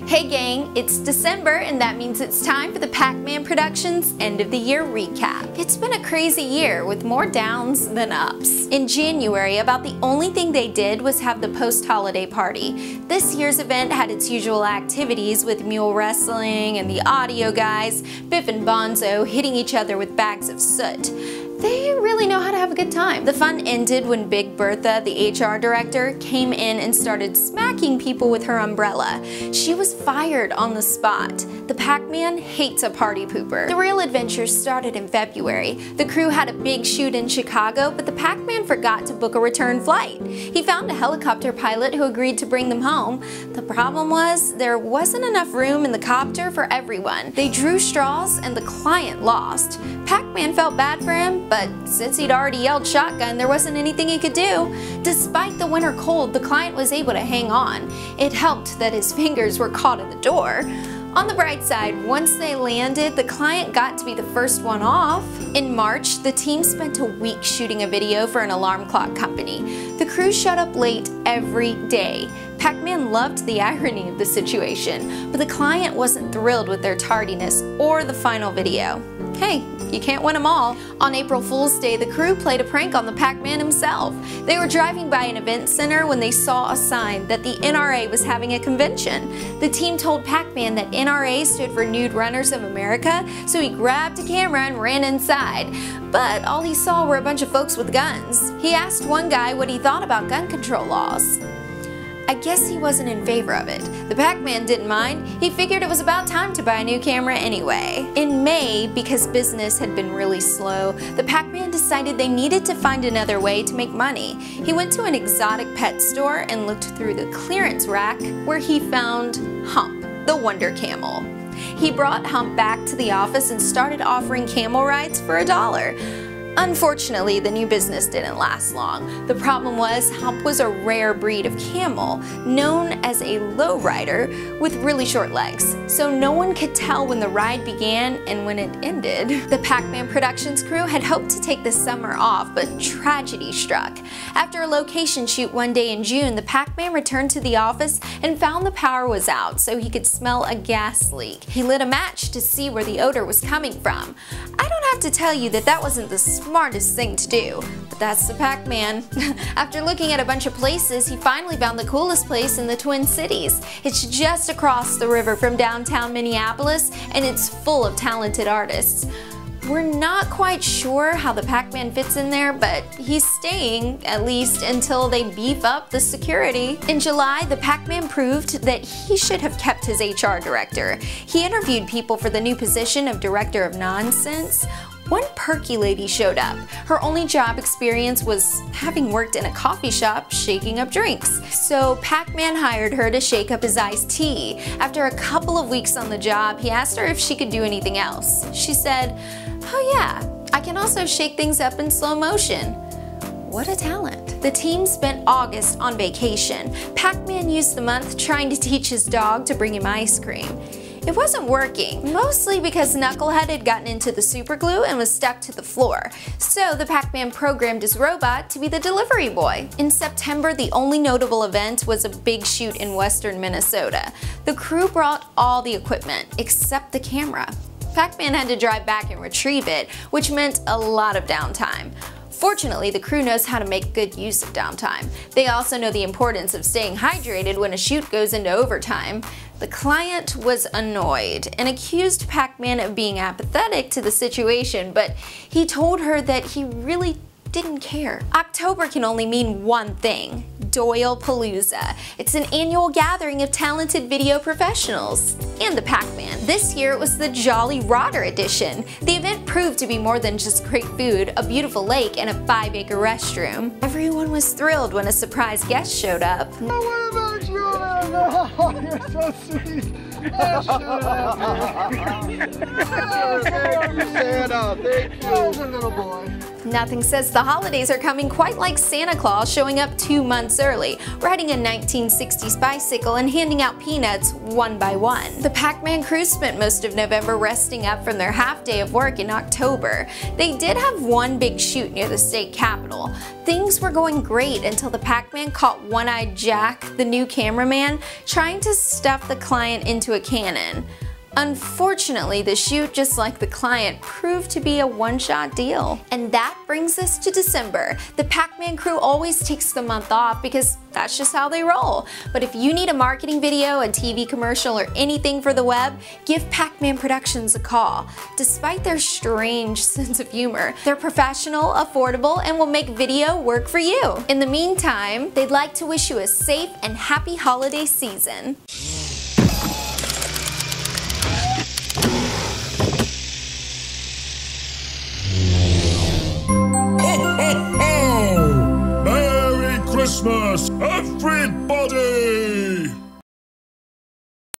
Hey gang, it's December and that means it's time for the Packman Productions End of the Year Recap. It's been a crazy year with more downs than ups. In January, about the only thing they did was have the post-holiday party. This year's event had its usual activities with mule wrestling and the audio guys, Biff and Bonzo hitting each other with bags of soot. They really know how to have a good time. The fun ended when Big Bertha, the HR director, came in and started smacking people with her umbrella. She was fired on the spot. The Packman hates a party pooper. The real adventure started in February. The crew had a big shoot in Chicago, but the Packman forgot to book a return flight. He found a helicopter pilot who agreed to bring them home. The problem was there wasn't enough room in the copter for everyone. They drew straws and the client lost. Packman felt bad for him, but since he'd already yelled shotgun, there wasn't anything he could do. Despite the winter cold, the client was able to hang on. It helped that his fingers were caught in the door. On the bright side, once they landed, the client got to be the first one off. In March, the team spent a week shooting a video for an alarm clock company. The crew showed up late every day. Packman loved the irony of the situation, but the client wasn't thrilled with their tardiness or the final video. Hey, you can't win them all. On April Fool's Day, the crew played a prank on the Packman himself. They were driving by an event center when they saw a sign that the NRA was having a convention. The team told Packman that NRA stood for Nude Runners of America, so he grabbed a camera and ran inside. But all he saw were a bunch of folks with guns. He asked one guy what he thought about gun control laws. I guess he wasn't in favor of it. The Packman didn't mind. He figured it was about time to buy a new camera anyway. In May, because business had been really slow, the Packman decided they needed to find another way to make money. He went to an exotic pet store and looked through the clearance rack where he found Hump, the Wonder Camel. He brought Hump back to the office and started offering camel rides for $1. Unfortunately, the new business didn't last long. The problem was Hump was a rare breed of camel, known as a low rider with really short legs, so no one could tell when the ride began and when it ended. The Packman Productions crew had hoped to take the summer off, but tragedy struck. After a location shoot one day in June, the Packman returned to the office and found the power was out, so he could smell a gas leak. He lit a match to see where the odor was coming from. I don't have to tell you that that wasn't the smartest thing to do, but that's the Packman. After looking at a bunch of places, he finally found the coolest place in the Twin Cities. It's just across the river from downtown Minneapolis, and it's full of talented artists. We're not quite sure how the Packman fits in there, but he's staying, at least until they beef up the security. In July, the Packman proved that he should have kept his HR director. He interviewed people for the new position of Director of Nonsense. One perky lady showed up. Her only job experience was having worked in a coffee shop shaking up drinks. So Packman hired her to shake up his iced tea. After a couple of weeks on the job, he asked her if she could do anything else. She said, "Oh yeah, I can also shake things up in slow motion." What a talent. The team spent August on vacation. Packman used the month trying to teach his dog to bring him ice cream. It wasn't working, mostly because Knucklehead had gotten into the superglue and was stuck to the floor. So the Packman programmed his robot to be the delivery boy. In September, the only notable event was a big shoot in western Minnesota. The crew brought all the equipment, except the camera. Packman had to drive back and retrieve it, which meant a lot of downtime. Fortunately, the crew knows how to make good use of downtime. They also know the importance of staying hydrated when a shoot goes into overtime. The client was annoyed and accused Packman of being apathetic to the situation, but he told her that he really didn't care. October can only mean one thing: Doyle-palooza. It's an annual gathering of talented video professionals and the Packman. This year it was the Jolly Rotter edition. The event proved to be more than just great food, a beautiful lake, and a 5-acre restroom. Everyone was thrilled when a surprise guest showed up. Oh, you're so sweet. Oh, shut up. Thank you. There's a little boy. Nothing says the The holidays are coming quite like Santa Claus showing up 2 months early, riding a 1960s bicycle and handing out peanuts one by one. The Packman crew spent most of November resting up from their half day of work in October. They did have one big shoot near the state capitol. Things were going great until the Packman caught One-Eyed Jack, the new cameraman, trying to stuff the client into a cannon. Unfortunately, the shoot, just like the client, proved to be a one-shot deal. And that brings us to December. The Packman crew always takes the month off because that's just how they roll. But if you need a marketing video, a TV commercial, or anything for the web, give Packman Productions a call. Despite their strange sense of humor, they're professional, affordable, and will make video work for you. In the meantime, they'd like to wish you a safe and happy holiday season.